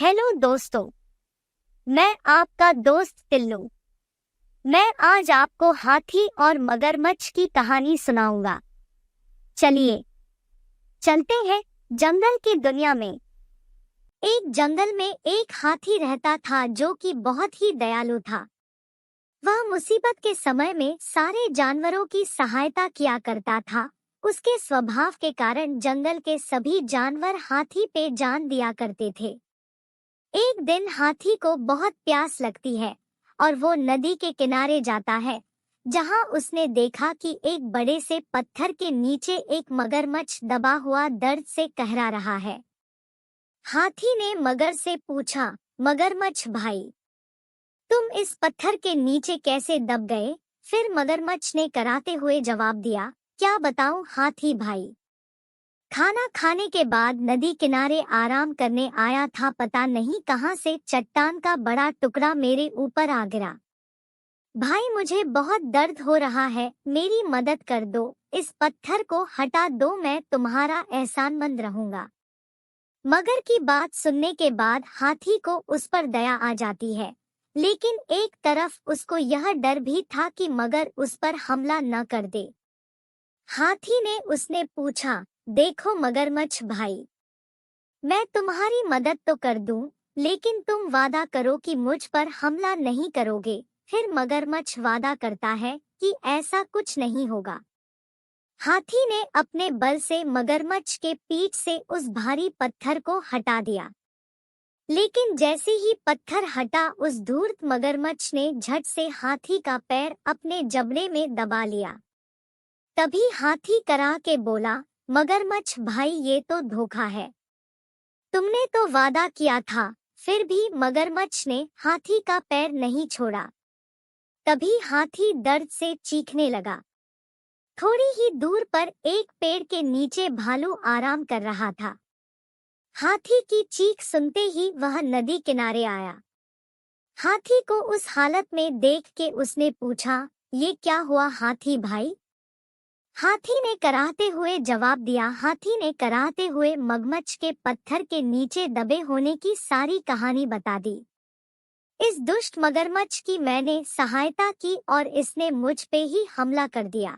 Hello दोस्तों, मैं आपका दोस्त टिल्लू। मैं आज आपको हाथी और मगरमच्छ की कहानी सुनाऊंगा। चलिए चलते हैं जंगल की दुनिया में। एक जंगल में एक हाथी रहता था जो कि बहुत ही दयालु था। वह मुसीबत के समय में सारे जानवरों की सहायता किया करता था। उसके स्वभाव के कारण जंगल के सभी जानवर हाथी पे जान दिया करते थे। एक दिन हाथी को बहुत प्यास लगती है और वो नदी के किनारे जाता है, जहां उसने देखा कि एक बड़े से पत्थर के नीचे एक मगरमच्छ दबा हुआ दर्द से कहरा रहा है। हाथी ने मगर से पूछा, मगरमच्छ भाई, तुम इस पत्थर के नीचे कैसे दब गए? फिर मगरमच्छ ने कराते हुए जवाब दिया, क्या बताऊं हाथी भाई, खाना खाने के बाद नदी किनारे आराम करने आया था, पता नहीं कहां से चट्टान का बड़ा टुकड़ा मेरे ऊपर आ गिरा। भाई मुझे बहुत दर्द हो रहा है, मेरी मदद कर दो, इस पत्थर को हटा दो, मैं तुम्हारा एहसानमंद रहूंगा। मगर की बात सुनने के बाद हाथी को उस पर दया आ जाती है, लेकिन एक तरफ उसको यह डर भी था कि मगर उस पर हमला न कर दे। हाथी ने उसने पूछा, देखो मगरमच्छ भाई, मैं तुम्हारी मदद तो कर दूं, लेकिन तुम वादा करो कि मुझ पर हमला नहीं करोगे। फिर मगरमच्छ वादा करता है कि ऐसा कुछ नहीं होगा। हाथी ने अपने बल से मगरमच्छ के पीठ से उस भारी पत्थर को हटा दिया, लेकिन जैसे ही पत्थर हटा उस धूर्त मगरमच्छ ने झट से हाथी का पैर अपने जबड़े में दबा लिया। तभी हाथी करा के बोला, मगरमच्छ भाई ये तो धोखा है, तुमने तो वादा किया था। फिर भी मगरमच्छ ने हाथी का पैर नहीं छोड़ा। तभी हाथी दर्द से चीखने लगा। थोड़ी ही दूर पर एक पेड़ के नीचे भालू आराम कर रहा था। हाथी की चीख सुनते ही वह नदी किनारे आया। हाथी को उस हालत में देख के उसने पूछा, ये क्या हुआ हाथी भाई? हाथी ने कराहते हुए जवाब दिया, हाथी ने कराहते हुए मगरमच्छ के पत्थर के नीचे दबे होने की सारी कहानी बता दी। इस दुष्ट मगरमच्छ की मैंने सहायता की और इसने मुझ पे ही हमला कर दिया,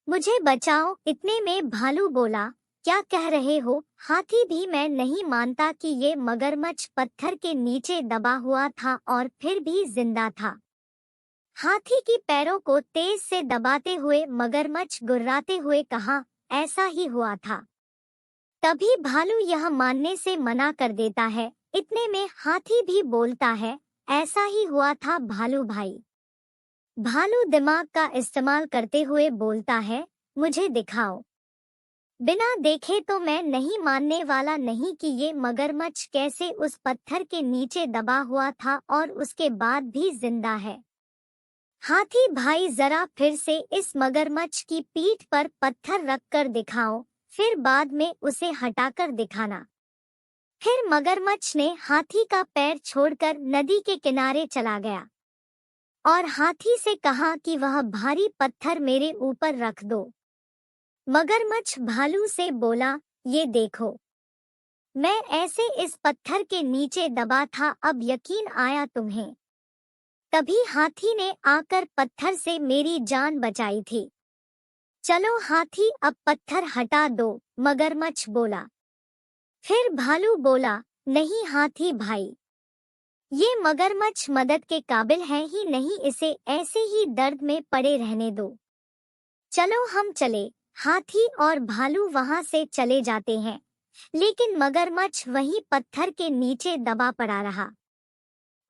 मुझे बचाओ। इतने में भालू बोला, क्या कह रहे हो हाथी भी मैं नहीं मानता कि ये मगरमच्छ पत्थर के नीचे दबा हुआ था और फिर भी जिंदा था। हाथी की पैरों को तेज से दबाते हुए मगरमच्छ गुर्राते हुए कहा, ऐसा ही हुआ था। तभी भालू यह मानने से मना कर देता है। इतने में हाथी भी बोलता है, ऐसा ही हुआ था भालू भाई। भालू दिमाग का इस्तेमाल करते हुए बोलता है, मुझे दिखाओ। बिना देखे तो मैं नहीं मानने वाला नहीं कि ये मगरमच्छ कैसे उस पत्थर के नीचे दबा हुआ था और उसके बाद भी जिंदा है। हाथी भाई जरा फिर से इस मगरमच्छ की पीठ पर पत्थर रखकर दिखाओ, फिर बाद में उसे हटाकर दिखाना। फिर मगरमच्छ ने हाथी का पैर छोड़कर नदी के किनारे चला गया और हाथी से कहा कि वह भारी पत्थर मेरे ऊपर रख दो। मगरमच्छ भालू से बोला, ये देखो, मैं ऐसे इस पत्थर के नीचे दबा था, अब यकीन आया तुम्हें? तभी हाथी ने आकर पत्थर से मेरी जान बचाई थी। चलो हाथी अब पत्थर हटा दो, मगरमच्छ बोला। फिर भालू बोला, नहीं हाथी भाई, ये मगरमच्छ मदद के काबिल है ही नहीं, इसे ऐसे ही दर्द में पड़े रहने दो। चलो हम चले। हाथी और भालू वहां से चले जाते हैं, लेकिन मगरमच्छ वहीं पत्थर के नीचे दबा पड़ा रहा।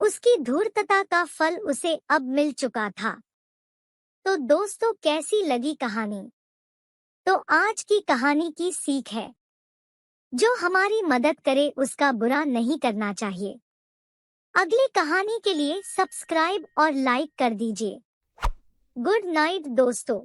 उसकी धूर्तता का फल उसे अब मिल चुका था। तो दोस्तों, कैसी लगी कहानी? तो आज की कहानी की सीख है, जो हमारी मदद करे उसका बुरा नहीं करना चाहिए। अगली कहानी के लिए सब्सक्राइब और लाइक कर दीजिए। गुड नाइट दोस्तों।